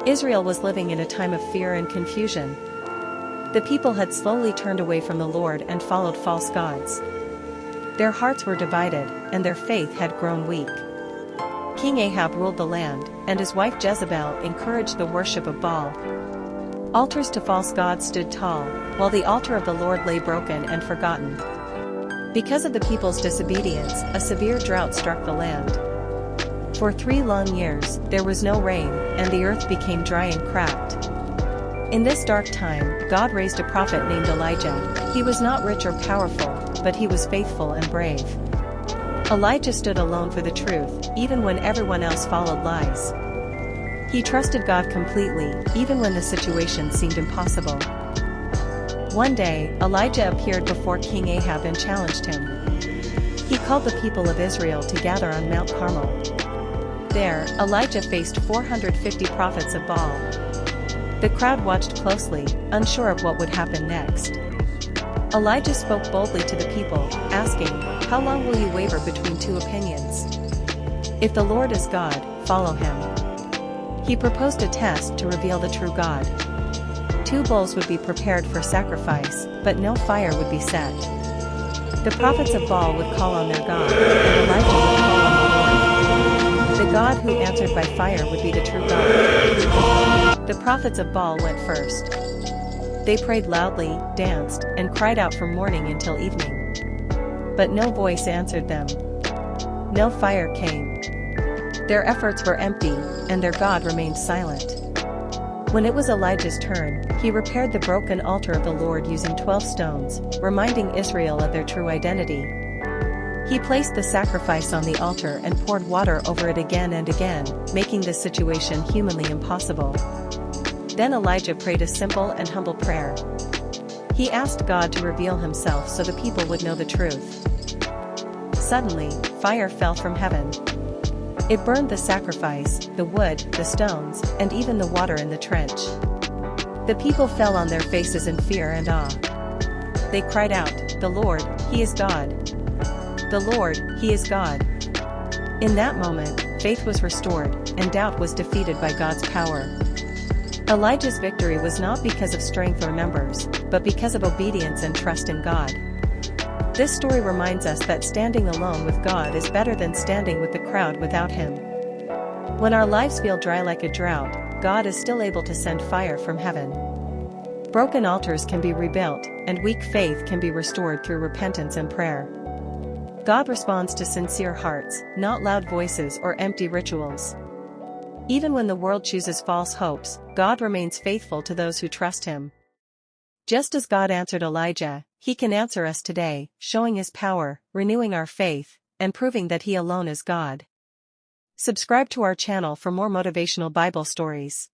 Israel was living in a time of fear and confusion. The people had slowly turned away from the Lord and followed false gods. Their hearts were divided, and their faith had grown weak. King Ahab ruled the land, and his wife Jezebel encouraged the worship of Baal. Altars to false gods stood tall, while the altar of the Lord lay broken and forgotten. Because of the people's disobedience, a severe drought struck the land. For 3 long years, there was no rain, and the earth became dry and cracked. In this dark time, God raised a prophet named Elijah. He was not rich or powerful, but he was faithful and brave. Elijah stood alone for the truth, even when everyone else followed lies. He trusted God completely, even when the situation seemed impossible. One day, Elijah appeared before King Ahab and challenged him. He called the people of Israel to gather on Mount Carmel. There, Elijah faced 450 prophets of Baal. The crowd watched closely, unsure of what would happen next. Elijah spoke boldly to the people, asking, "How long will you waver between 2 opinions? If the Lord is God, follow him." He proposed a test to reveal the true God. 2 bulls would be prepared for sacrifice, but no fire would be set. The prophets of Baal would call on their God, and Elijah would call on the Lord. The God who answered by fire would be the true God. The prophets of Baal went first. They prayed loudly, danced, and cried out from morning until evening. But no voice answered them. No fire came. Their efforts were empty, and their God remained silent. When it was Elijah's turn, he repaired the broken altar of the Lord using 12 stones, reminding Israel of their true identity. He placed the sacrifice on the altar and poured water over it again and again, making the situation humanly impossible. Then Elijah prayed a simple and humble prayer. He asked God to reveal himself so the people would know the truth. Suddenly, fire fell from heaven. It burned the sacrifice, the wood, the stones, and even the water in the trench. The people fell on their faces in fear and awe. They cried out, "The Lord, He is God! The Lord, He is God!" In that moment, faith was restored, and doubt was defeated by God's power. Elijah's victory was not because of strength or numbers, but because of obedience and trust in God. This story reminds us that standing alone with God is better than standing with the crowd without Him. When our lives feel dry like a drought, God is still able to send fire from heaven. Broken altars can be rebuilt, and weak faith can be restored through repentance and prayer. God responds to sincere hearts, not loud voices or empty rituals. Even when the world chooses false hopes, God remains faithful to those who trust Him. Just as God answered Elijah, He can answer us today, showing His power, renewing our faith, and proving that He alone is God. Subscribe to our channel for more motivational Bible stories.